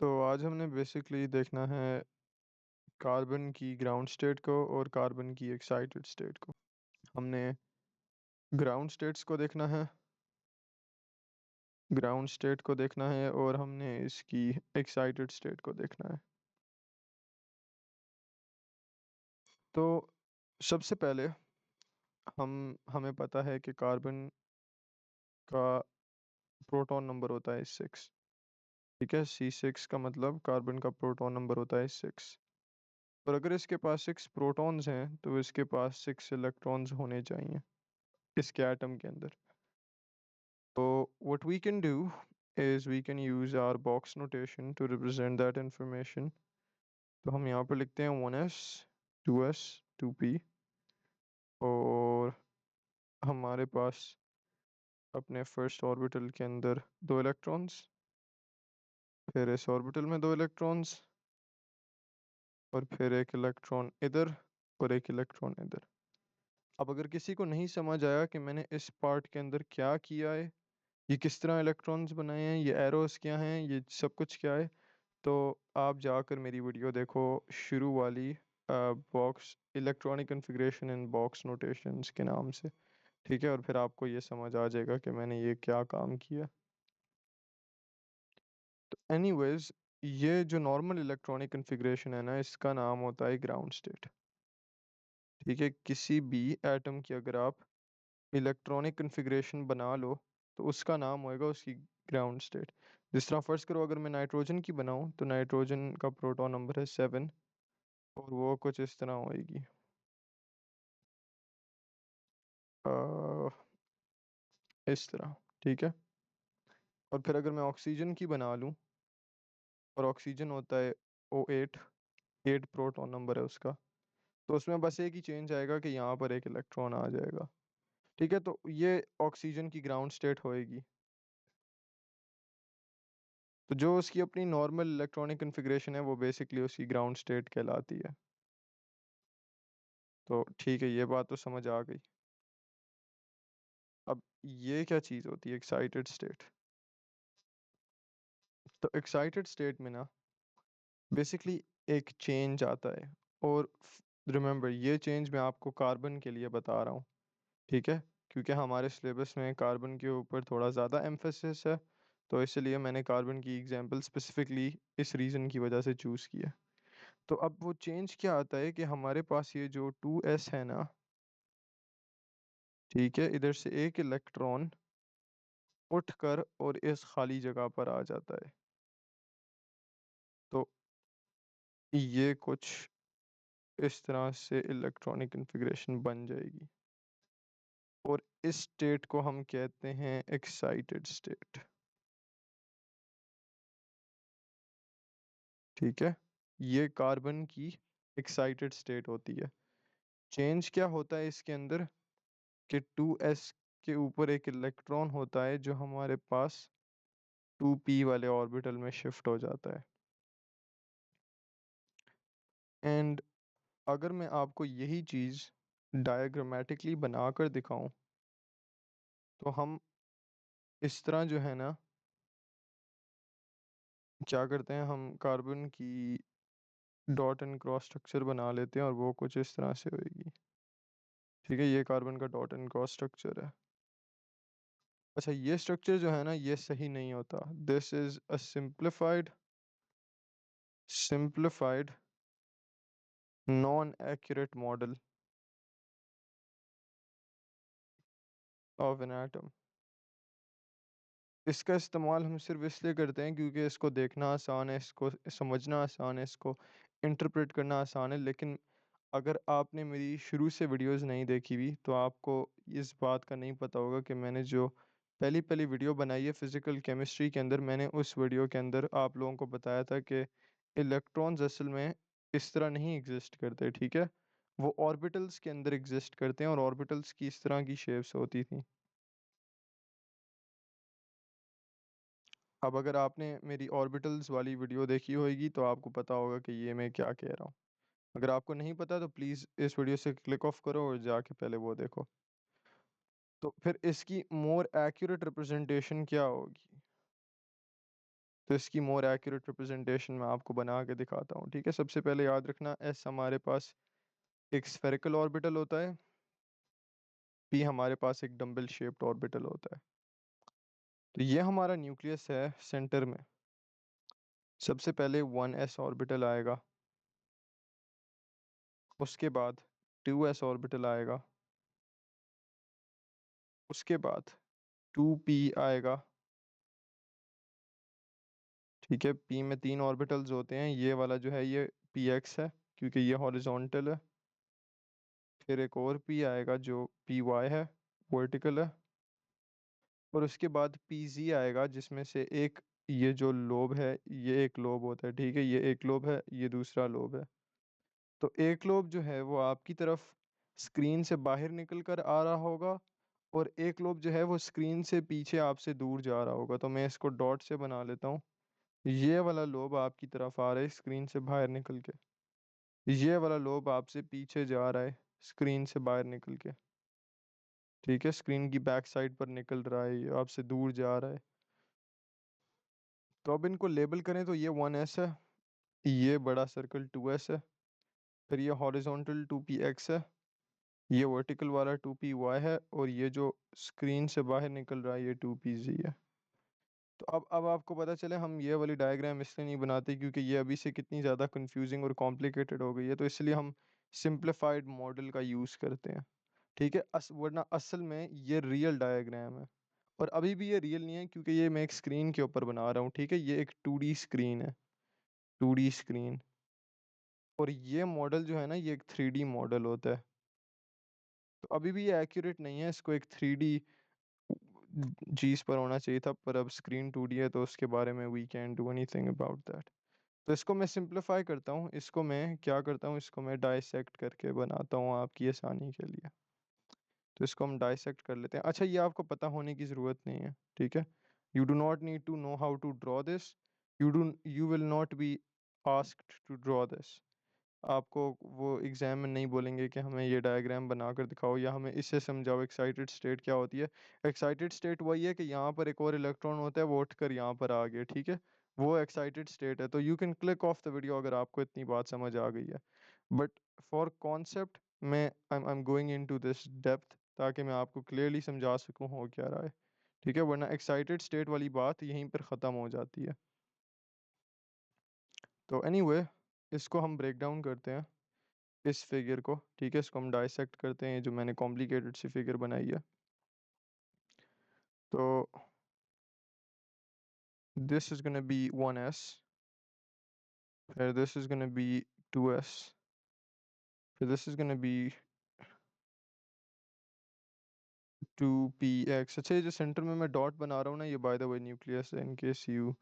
तो आज हमने बेसिकली देखना है कार्बन की ग्राउंड स्टेट को और कार्बन की एक्साइटेड स्टेट को। हमने ग्राउंड स्टेट्स को देखना है, ग्राउंड स्टेट को देखना है और हमने इसकी एक्साइटेड स्टेट को देखना है। तो सबसे पहले हमें पता है कि कार्बन का प्रोटॉन नंबर होता है 6। ठीक है, C6 का मतलब कार्बन का प्रोटॉन नंबर होता है 6। और अगर इसके पास 6 प्रोटॉन्स हैं तो इसके पास 6 इलेक्ट्रॉन्स होने चाहिए इसके एटम के अंदर। So what we can do is we can use our box notation to represent that information. तो हम यहाँ पर लिखते हैं 1s 2s 2p और हमारे पास अपने फर्स्ट ऑर्बिटल के अंदर 2 इलेक्ट्रॉन्स, फिर इस ऑर्बिटल में 2 इलेक्ट्रॉन्स और फिर एक इलेक्ट्रॉन इधर और एक इलेक्ट्रॉन इधर। अब अगर किसी को नहीं समझ आया कि मैंने इस पार्ट के अंदर क्या किया है, ये किस तरह इलेक्ट्रॉन्स बनाए हैं, ये एरोस क्या हैं, ये सब कुछ क्या है, तो आप जाकर मेरी वीडियो देखो शुरू वाली, बॉक्स इलेक्ट्रॉनिक कॉन्फ़िगरेशन इन बॉक्स नोटेशंस के नाम से। ठीक है, और फिर आपको ये समझ आ जाएगा कि मैंने ये क्या काम किया। तो एनीवेज, ये जो नॉर्मल इलेक्ट्रॉनिक कॉन्फ़िगरेशन है ना, इसका नाम होता है ग्राउंड स्टेट। ठीक है, किसी भी एटम की अगर आप इलेक्ट्रॉनिक कॉन्फ़िगरेशन बना लो तो उसका नाम होएगा उसकी ग्राउंड स्टेट। जिस तरह फर्स्ट करो, अगर मैं नाइट्रोजन की बनाऊं तो नाइट्रोजन का प्रोटॉन नंबर है 7 और वो कुछ इस तरह होएगी। अ, इस तरह। ठीक है, और फिर अगर मैं ऑक्सीजन की बना लूं और ऑक्सीजन होता है O8, 8 प्रोटॉन नंबर है उसका, तो उसमें बस एक ही चेंज आएगा कि यहाँ पर एक इलेक्ट्रॉन आ जाएगा। ठीक है, तो ये ऑक्सीजन की ग्राउंड स्टेट होएगी। तो जो उसकी अपनी नॉर्मल इलेक्ट्रॉनिक कॉन्फ़िगरेशन है वो बेसिकली उसकी ग्राउंड स्टेट कहलाती है। तो ठीक है, ये बात तो समझ आ गई। अब ये क्या चीज़ होती है एक्साइटेड स्टेट? तो एक्साइटेड स्टेट में ना बेसिकली एक चेंज आता है, और रिमेंबर ये चेंज मैं आपको कार्बन के लिए बता रहा हूँ। ठीक है, क्योंकि हमारे सिलेबस में कार्बन के ऊपर थोड़ा ज़्यादा एम्फेसिस है, तो इसलिए मैंने कार्बन की एग्जांपल स्पेसिफिकली इस रीज़न की वजह से चूज़ किया। तो अब वो चेंज क्या आता है कि हमारे पास ये जो 2s है ना, ठीक है, इधर से एक इलेक्ट्रॉन उठकर और इस खाली जगह पर आ जाता है। तो ये कुछ इस तरह से इलेक्ट्रॉनिक कॉन्फ़िगरेशन बन जाएगी और इस स्टेट को हम कहते हैं एक्साइटेड स्टेट। ठीक है, ये कार्बन की एक्साइटेड स्टेट होती है। चेंज क्या होता है इसके अंदर कि 2s के ऊपर एक इलेक्ट्रॉन होता है जो हमारे पास 2p वाले ऑर्बिटल में शिफ्ट हो जाता है। एंड अगर मैं आपको यही चीज़ डायग्रामेटिकली बनाकर दिखाऊं तो हम इस तरह जो है ना क्या करते हैं, हम कार्बन की डॉट एंड क्रॉस स्ट्रक्चर बना लेते हैं और वो कुछ इस तरह से होएगी। ठीक है, ये कार्बन का डॉट एंड क्रॉस स्ट्रक्चर है। अच्छा, ये स्ट्रक्चर जो है ना ये सही नहीं होता। This is a simplified non accurate model of an atom. इसका इस्तेमाल हम सिर्फ इसलिए करते हैं क्योंकि इसको देखना आसान है, इसको समझना आसान है, इसको इंटरप्रेट करना आसान है। लेकिन अगर आपने मेरी शुरू से वीडियोस नहीं देखी हुई तो आपको इस बात का नहीं पता होगा कि मैंने जो पहली पहली वीडियो बनाई है फिज़िकल केमिस्ट्री के अंदर, मैंने उस वीडियो के अंदर आप लोगों को बताया था कि इलेक्ट्रॉन्स असल में इस तरह नहीं एग्जिस्ट करते। ठीक है, वो ऑर्बिटल्स के अंदर एग्जिस्ट करते हैं और ऑर्बिटल्स की इस तरह की शेप्स होती थी। अब अगर आपने मेरी ऑर्बिटल्स वाली वीडियो देखी होगी तो आपको पता होगा कि ये मैं क्या कह रहा हूँ। अगर आपको नहीं पता तो प्लीज़ इस वीडियो से क्लिक ऑफ करो और जाके पहले वो देखो। तो फिर इसकी मोर एक्यूरेट रिप्रेजेंटेशन क्या होगी? तो इसकी मोर एक्यूरेट रिप्रेजेंटेशन मैं आपको बना के दिखाता हूँ। ठीक है, सबसे पहले याद रखना एस हमारे पास एक स्फेरिकल ऑर्बिटल होता है, पी हमारे पास एक डम्बल शेप्ड ऑर्बिटल होता है। तो ये हमारा न्यूक्लियस है सेंटर में। सबसे पहले 1s ऑर्बिटल आएगा, उसके बाद 2s ऑर्बिटल आएगा, उसके बाद 2p आएगा। ठीक है, p में 3 ऑर्बिटल्स होते हैं, ये वाला जो है ये px है क्योंकि ये हॉरिजॉन्टल है। फिर एक और p आएगा जो py है, वर्टिकल है। और उसके बाद pz आएगा जिसमें से एक, ये जो लोब है ये एक लोब होता है। ठीक है, ये एक लोब है, ये दूसरा लोब है। तो एक लोब जो है वो आपकी तरफ स्क्रीन से बाहर निकल कर आ रहा होगा, और एक लोब जो है वो स्क्रीन से पीछे आपसे दूर जा रहा होगा। तो मैं इसको डॉट से बना लेता हूँ। ये वाला लोब आपकी तरफ आ रहा है स्क्रीन से बाहर निकल के, ये वाला लोब आपसे पीछे जा रहा है स्क्रीन से बाहर निकल के। ठीक है, स्क्रीन की बैक साइड पर निकल रहा है, ये आपसे दूर जा रहा है। तो अब इनको लेबल करें तो ये 1s है, ये बड़ा सर्कल 2s है, फिर ये हॉरिजॉन्टल 2px है, ये वर्टिकल वाला 2py है, और ये जो स्क्रीन से बाहर निकल रहा है ये 2pz है। तो अब आपको पता चले हम ये वाली डायग्राम इसलिए नहीं बनाते क्योंकि ये अभी से कितनी ज़्यादा कंफ्यूजिंग और कॉम्प्लिकेटेड हो गई है, तो इसलिए हम सिंप्लीफाइड मॉडल का यूज़ करते हैं। ठीक है, वरना असल में ये रियल डायग्राम है, और अभी भी ये रियल नहीं है क्योंकि ये मैं एक स्क्रीन के ऊपर बना रहा हूँ। ठीक है, ये एक 2D स्क्रीन है, 2D स्क्रीन। और ये मॉडल जो है ना ये एक 3D मॉडल होता है। तो अभी भी ये एक्यूरेट नहीं है, इसको एक 3D चीज़ पर होना चाहिए था, पर अब स्क्रीन 2D है तो उसके बारे में we can do anything about that. तो इसको मैं सिंप्लीफाई करता हूँ, इसको मैं क्या करता हूँ, इसको मैं डाइसेक्ट करके बनाता हूँ आपकी आसानी के लिए। तो इसको हम डाइसेक्ट कर लेते हैं। अच्छा, ये आपको पता होने की ज़रूरत नहीं है। ठीक है, you do not need to know how to draw this, you will not be asked to draw this. आपको वो एग्जाम में नहीं बोलेंगे कि हमें ये डायग्राम बनाकर दिखाओ या हमें इससे समझाओ एक्साइटेड स्टेट क्या होती है। एक्साइटेड स्टेट वही है कि यहाँ पर एक और इलेक्ट्रॉन होता है, वो उठकर यहाँ पर आ गया। ठीक है, वो एक्साइटेड स्टेट है। तो you can click of the video अगर आपको इतनी बात समझ आ गई है। बट फॉर कॉन्सेप्ट मैं I am going into this depth ताकि मैं आपको क्लियरली समझा सकूँ हो क्या रहा है। ठीक है, वरना एक्साइटेड स्टेट वाली बात यहीं पर ख़त्म हो जाती है। तो एनीवे, इसको हम ब्रेक डाउन करते हैं इस फिगर को। ठीक है, इसको हम डाइसेक्ट करते हैं, जो मैंने कॉम्प्लिकेटेड सी फिगर बनाई है। तो this is gonna be 1s, फिर this is gonna be 2s, फिर this is gonna be 2px। अच्छा, ये जो सेंटर में मैं डॉट बना रहा हूँ ना, ये बाय द वे न्यूक्लियस है, in case you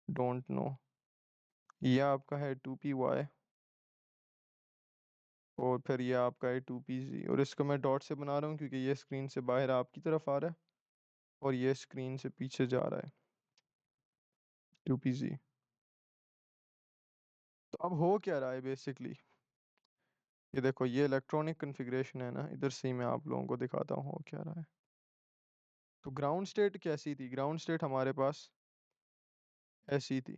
don't know. ये आपका है 2py, और फिर ये आपका है 2pz, और इसको मैं डॉट से बना रहा हूँ क्योंकि ये स्क्रीन से बाहर आपकी तरफ आ रहा है और ये स्क्रीन से पीछे जा रहा है, 2pz। तो अब हो क्या रहा है बेसिकली, ये देखो ये इलेक्ट्रॉनिक कन्फिग्रेशन है ना, इधर से ही मैं आप लोगों को दिखाता हूँ हो क्या रहा है। तो ग्राउंड स्टेट कैसी थी, ग्राउंड स्टेट हमारे पास ऐसी थी,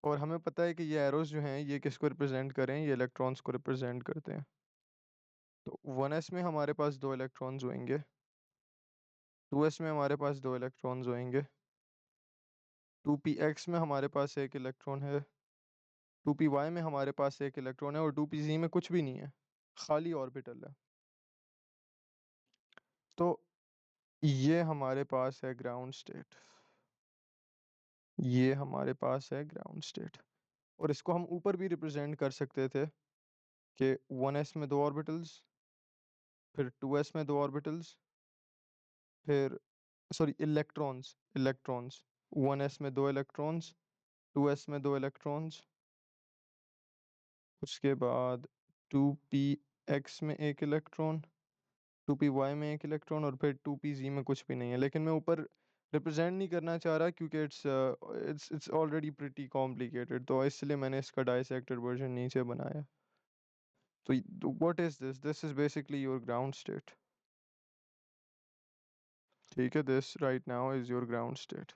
और हमें पता है कि ये एरोस जो हैं ये किसको रिप्रेजेंट करें, ये इलेक्ट्रॉन्स को रिप्रेजेंट करते हैं। तो 1s में हमारे पास 2 इलेक्ट्रॉन्स होंगे, 2s में हमारे पास 2 इलेक्ट्रॉन्स होंगे, 2px में हमारे पास एक इलेक्ट्रॉन है, 2py में हमारे पास एक इलेक्ट्रॉन है, और 2pz में कुछ भी नहीं है, खाली ऑर्बिटल है। तो ये हमारे पास है ग्राउंड स्टेट, ये हमारे पास है ग्राउंड स्टेट। और इसको हम ऊपर भी रिप्रेजेंट कर सकते थे कि 1s में 2 ऑर्बिटल्स, फिर 2s में 2 ऑर्बिटल्स, फिर सॉरी इलेक्ट्रॉन्स, इलेक्ट्रॉन्स 1s में 2 इलेक्ट्रॉन्स, 2s में 2 इलेक्ट्रॉन्स, उसके बाद 2px में एक इलेक्ट्रॉन, 2py में एक इलेक्ट्रॉन, और फिर 2pz में कुछ भी नहीं है। लेकिन मैं ऊपर रिप्रेजेंट नहीं करना चाह रहा क्योंकि इट्स ऑलरेडी प्रिटी कॉम्प्लिकेटेड, तो इसलिए मैंने इसका डाइसेक्टेड वर्जन नीचे बनाया। तो what is this, this is basically your ground state. ठीक है, this right now is your ground state.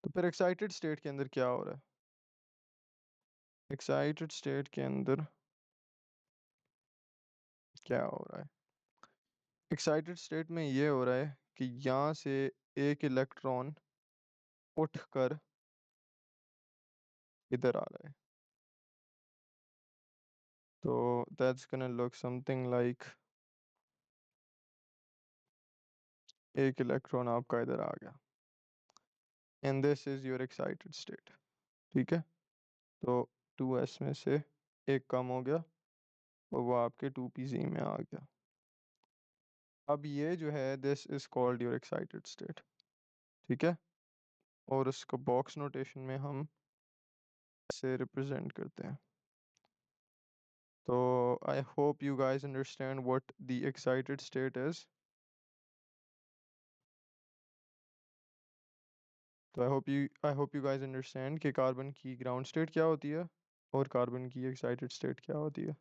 तो फिर एक्साइटेड स्टेट के अंदर क्या हो रहा है? एक्साइटेड स्टेट के अंदर क्या हो रहा है? एक्साइटेड स्टेट में ये हो रहा है कि यहाँ से एक इलेक्ट्रॉन उठकर इधर आ रहा है। तो that's gonna look something like एक इलेक्ट्रॉन आपका इधर आ गया and this is your excited state. ठीक है, तो 2s में से एक कम हो गया और वो आपके 2pz में आ गया। अब ये जो है this is called your excited state. ठीक है, और उसको बॉक्स नोटेशन में हम से रिप्रेजेंट करते हैं। तो I hope you guys understand what the excited state is. तो I hope you guys understand कि कार्बन की ग्राउंड स्टेट क्या होती है और कार्बन की एक्साइटेड स्टेट क्या होती है।